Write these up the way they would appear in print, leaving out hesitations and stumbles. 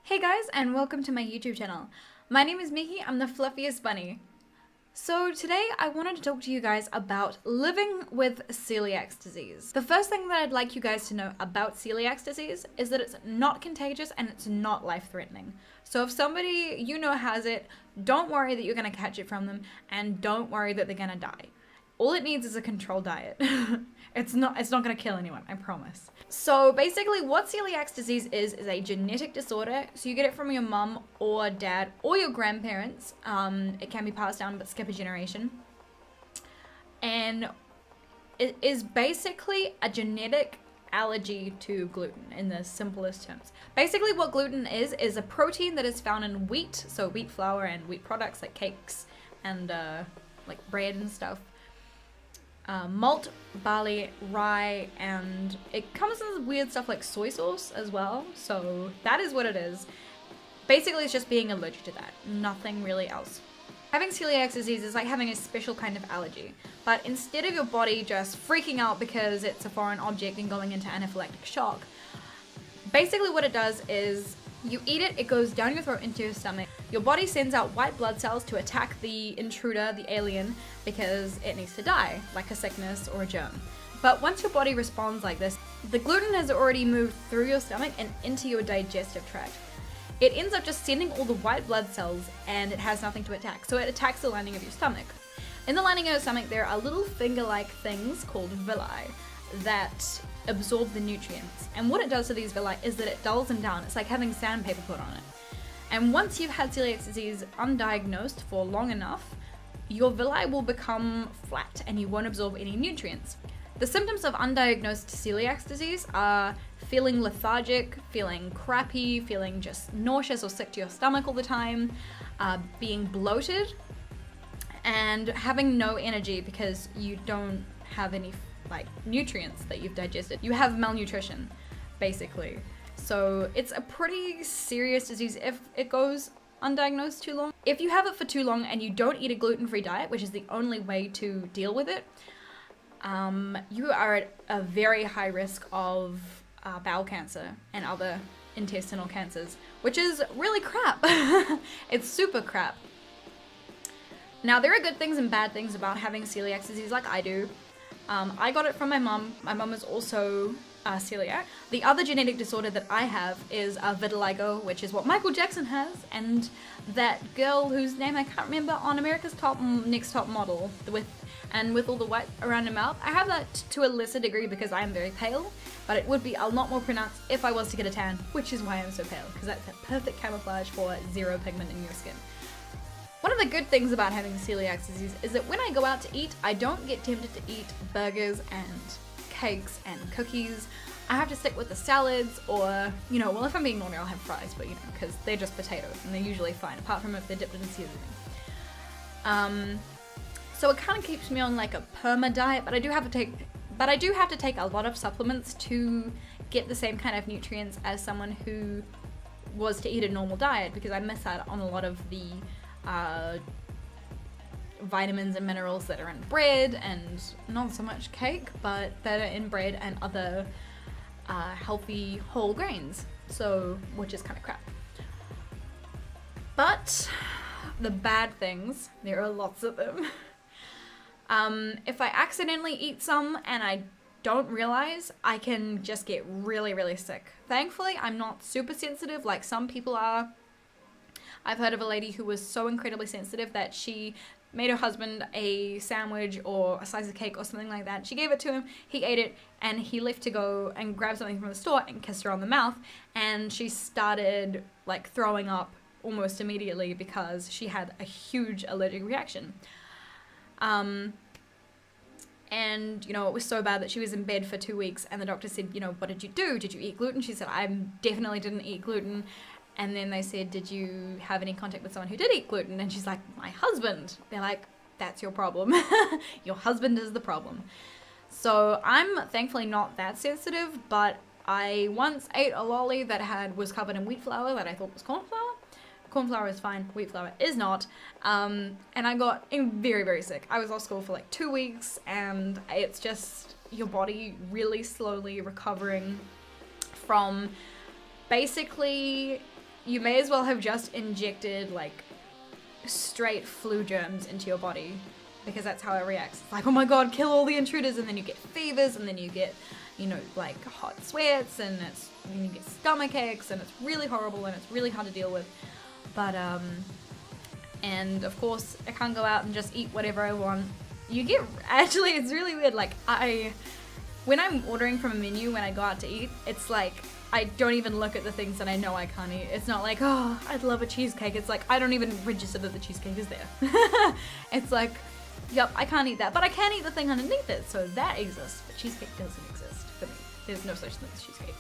Hey guys, and welcome to my YouTube channel. My name is Miki, I'm the fluffiest bunny. So today I wanted to talk to you guys about living with celiac disease. The first thing that I'd like you guys to know about celiac disease is that it's not contagious and it's not life-threatening. So if somebody you know has it, don't worry that you're gonna catch it from them, and don't worry that they're gonna die. All it needs is a controlled diet. It's not gonna kill anyone, I promise. So basically what celiac disease is a genetic disorder. So you get it from your mum or dad or your grandparents. It can be passed down but skip a generation. And it is basically a genetic allergy to gluten in the simplest terms. Basically what gluten is a protein that is found in wheat, so wheat flour and wheat products like cakes and like bread and stuff. Malt, barley, rye, and it comes in weird stuff like soy sauce as well. So that is what it is. Basically, it's just being allergic to that. Nothing really else. Having celiac disease is like having a special kind of allergy. But instead of your body just freaking out because it's a foreign object and going into anaphylactic shock, basically what it does is you eat it, it goes down your throat into your stomach. Your body sends out white blood cells to attack the intruder, the alien, because it needs to die, like a sickness or a germ. But once your body responds like this, the gluten has already moved through your stomach and into your digestive tract. It ends up just sending all the white blood cells and it has nothing to attack, so it attacks the lining of your stomach. In the lining of your stomach there are little finger-like things called villi that absorb the nutrients. And what it does to these villi is that it dulls them down. It's like having sandpaper put on it. And once you've had celiac disease undiagnosed for long enough, your villi will become flat and you won't absorb any nutrients. The symptoms of undiagnosed celiac disease are feeling lethargic, feeling crappy, feeling just nauseous or sick to your stomach all the time, being bloated, and having no energy because you don't have any like nutrients that you've digested. You have malnutrition, basically. So it's a pretty serious disease if it goes undiagnosed too long. If you have it for too long and you don't eat a gluten-free diet, which is the only way to deal with it, you are at a very high risk of bowel cancer and other intestinal cancers, which is really crap. It's super crap. Now, there are good things and bad things about having celiac disease like I do. I got it from my mum. My mum is also celiac. The other genetic disorder that I have is vitiligo, which is what Michael Jackson has, and that girl whose name I can't remember on America's Next Top Model with all the white around her mouth. I have that to a lesser degree because I am very pale, but it would be a lot more pronounced if I was to get a tan, which is why I'm so pale, because that's a perfect camouflage for zero pigment in your skin. One of the good things about having celiac disease is that when I go out to eat, I don't get tempted to eat burgers and cakes and cookies. I have to stick with the salads or, you know, well, if I'm being naughty, I'll have fries, but you know, because they're just potatoes and they're usually fine, apart from if they're dipped in seasoning. So it kind of keeps me on like a perma diet, but I do have to take a lot of supplements to get the same kind of nutrients as someone who was to eat a normal diet, because I miss out on a lot of the vitamins and minerals that are in bread, and not so much cake, but that are in bread and other healthy whole grains, so which is kind of crap. But the bad things, there are lots of them. If I accidentally eat some and I don't realize, I can just get really, really sick. Thankfully, I'm not super sensitive like some people are. I've heard of a lady who was so incredibly sensitive that she made her husband a sandwich or a slice of cake or something like that. She gave it to him, he ate it, and he left to go and grab something from the store and kissed her on the mouth, and she started like throwing up almost immediately because she had a huge allergic reaction. And, you know, it was so bad that she was in bed for 2 weeks, and the doctor said, you know, what did you do? Did you eat gluten? She said, I definitely didn't eat gluten. And then they said, did you have any contact with someone who did eat gluten? And she's like, my husband. They're like, that's your problem. Your husband is the problem. So I'm thankfully not that sensitive, but I once ate a lolly that was covered in wheat flour that I thought was corn flour. Corn flour is fine, wheat flour is not. And I got very, very sick. I was off school for like 2 weeks, and it's just your body really slowly recovering from basically you may as well have just injected like straight flu germs into your body, because that's how it reacts. It's like, oh my god, kill all the intruders, and then you get fevers, and then you get, you know, like hot sweats, and you get stomach aches, and it's really horrible, and it's really hard to deal with. But and of course I can't go out and just eat whatever I want. Actually, it's really weird, like when I'm ordering from a menu, when I go out to eat, it's like I don't even look at the things that I know I can't eat. It's not like, oh, I'd love a cheesecake. It's like, I don't even register that the cheesecake is there. It's like, yep, I can't eat that, but I can eat the thing underneath it, so that exists, but cheesecake doesn't exist for me. There's no such thing as cheesecake.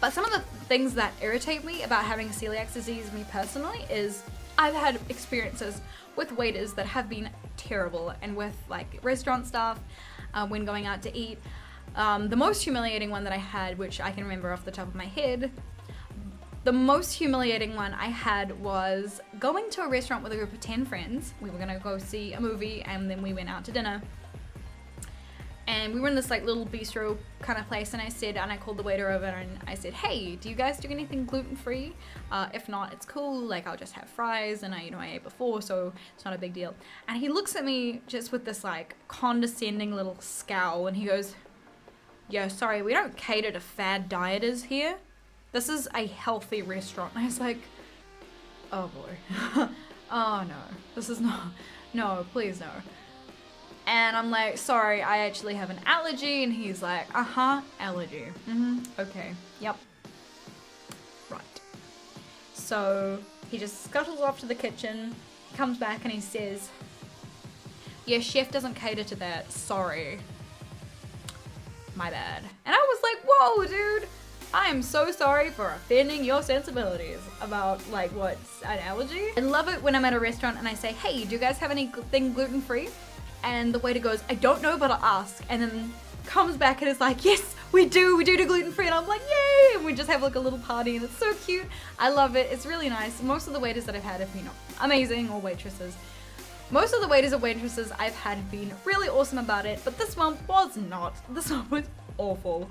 But some of the things that irritate me about having celiac disease, me personally, is I've had experiences with waiters that have been terrible, and with like restaurant staff when going out to eat. The most humiliating one that I had, which I can remember off the top of my head, the most humiliating one I had was going to a restaurant with a group of 10 friends. We were gonna go see a movie, and then we went out to dinner. And we were in this like little bistro kind of place, and I called the waiter over and I said, hey, do you guys do anything gluten-free? If not, it's cool, like I'll just have fries, and I ate before, so it's not a big deal. And he looks at me just with this like condescending little scowl, and he goes, yeah, sorry, we don't cater to fad dieters here. This is a healthy restaurant. And I was like, oh boy. Oh no, this is not, no, please no. And I'm like, sorry, I actually have an allergy. And he's like, allergy. Okay, yep. Right. So he just scuttles off to the kitchen, comes back and he says, yeah, chef doesn't cater to that, sorry. My bad. And I was like, whoa, dude, I am so sorry for offending your sensibilities about like what's an allergy. I love it when I'm at a restaurant and I say, hey, do you guys have anything gluten-free? And the waiter goes, I don't know, but I'll ask. And then comes back and is like, yes, we do gluten-free. And I'm like, yay! And we just have like a little party, and it's so cute. I love it. It's really nice. Most of the waiters that I've had have been amazing, or waitresses. Most of the waiters or waitresses I've had have been really awesome about it, but this one was not. This one was awful.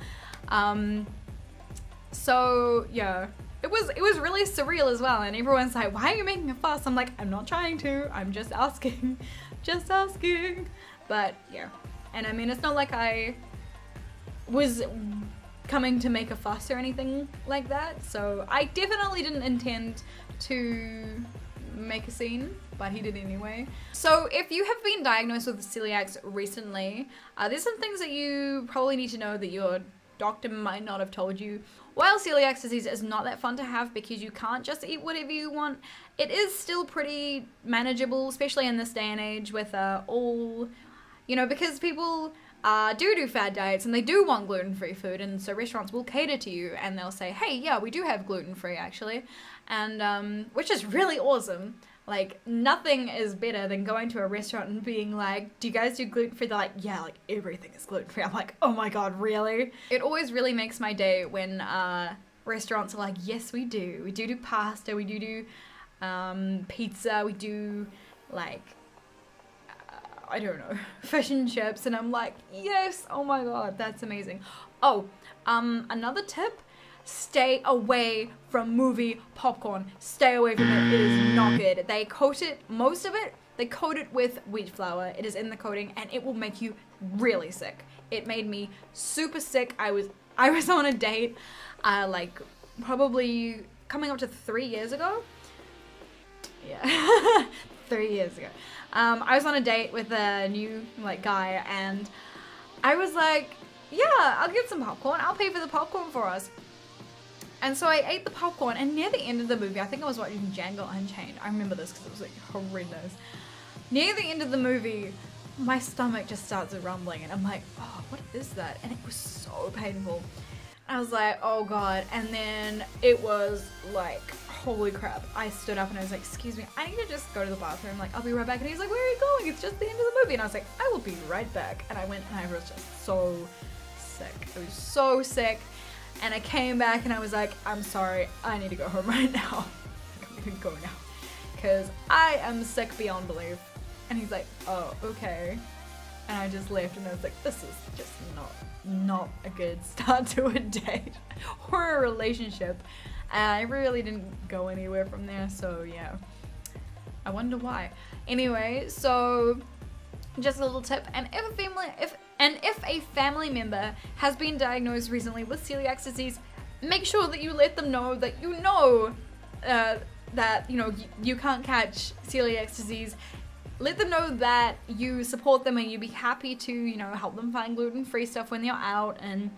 So yeah, it was really surreal as well. And everyone's like, why are you making a fuss? I'm like, I'm not trying to, I'm just asking. Just asking. But yeah, and I mean, it's not like I was coming to make a fuss or anything like that, so I definitely didn't intend to make a scene, but he did anyway. So if you have been diagnosed with celiacs recently, there's some things that you probably need to know that your doctor might not have told you. While celiac disease is not that fun to have because you can't just eat whatever you want, it is still pretty manageable, especially in this day and age with all, you know, because people do fad diets and they do want gluten-free food, and so restaurants will cater to you and they'll say, hey, yeah, we do have gluten-free actually, and which is really awesome. Like, nothing is better than going to a restaurant and being like, do you guys do gluten-free? They're like, yeah, like everything is gluten-free. I'm like, oh my god, really? It always really makes my day when restaurants are like, yes, we do. We do pasta, we do pizza, we do like, I don't know, fish and chips, and I'm like, yes, oh my god, that's amazing. Oh, another tip, stay away from movie popcorn. Stay away from it. It is not good. They coat it, most of it, they coat it with wheat flour. It is in the coating and it will make you really sick. It made me super sick. I was on a date, like probably coming up to 3 years ago. Yeah, 3 years ago. I was on a date with a new like guy, and I was like, yeah, I'll get some popcorn. I'll pay for the popcorn for us. And so I ate the popcorn, and near the end of the movie, I think I was watching Django Unchained. I remember this because it was like horrendous. Near the end of the movie, my stomach just starts rumbling, and I'm like, oh, what is that? And it was so painful. I was like, oh god. And then it was like, holy crap. I stood up and I was like, excuse me, I need to just go to the bathroom. Like, I'll be right back. And he's like, where are you going? It's just the end of the movie. And I was like, I will be right back. And I went and I was just so sick. I was so sick. And I came back and I was like, I'm sorry, I need to go home right now. I'm gonna go now. Because I am sick beyond belief. And he's like, oh, okay. And I just left and I was like, this is just not a good start to a date or a relationship. And I really didn't go anywhere from there, so yeah. I wonder why. Anyway, so just a little tip, and if a family member has been diagnosed recently with celiac disease, make sure that you let them know that that you can't catch celiac disease. Let them know that you support them and you'd be happy to help them find gluten-free stuff when they're out, and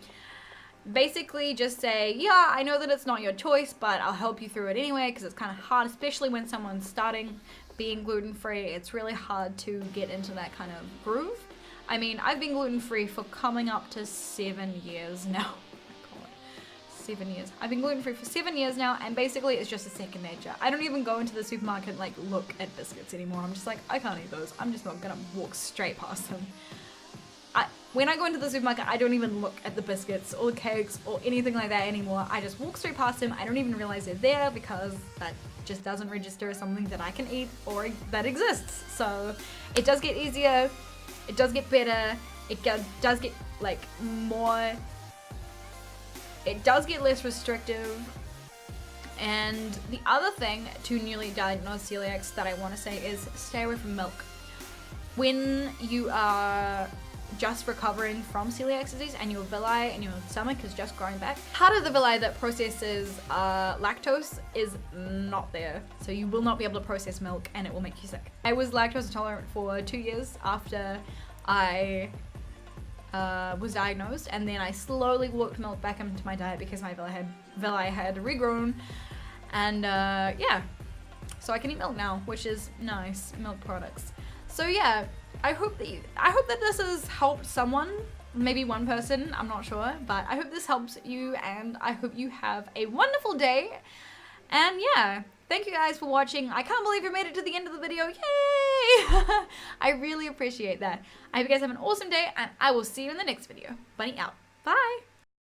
basically just say, yeah, I know that it's not your choice, but I'll help you through it anyway, because it's kind of hard, especially when someone's starting being gluten-free. It's really hard to get into that kind of groove. I mean, I've been gluten-free for coming up to 7 years now. 7 years. I've been gluten-free for 7 years now, and basically it's just a second nature. I don't even go into the supermarket and like look at biscuits anymore. I'm just like, I can't eat those. I'm just not gonna walk straight past them. When I go into the supermarket, I don't even look at the biscuits or the cakes or anything like that anymore. I just walk straight past them. I don't even realize they're there, because that just doesn't register as something that I can eat or that exists. So it does get easier, it does get better, it does get like more, it does get less restrictive. And the other thing to newly diagnosed celiacs that I want to say is stay away from milk. When you are just recovering from celiac disease and your villi and your stomach is just growing back, part of the villi that processes lactose is not there, so you will not be able to process milk and it will make you sick. I was lactose intolerant for 2 years after I was diagnosed, and then I slowly walked milk back into my diet because my villi had regrown, and yeah, so I can eat milk now, which is nice, milk products. So yeah, I hope that this has helped someone, maybe one person, I'm not sure, but I hope this helps you, and I hope you have a wonderful day. And yeah, thank you guys for watching. I can't believe you made it to the end of the video. Yay! I really appreciate that. I hope you guys have an awesome day, and I will see you in the next video. Bunny out. Bye!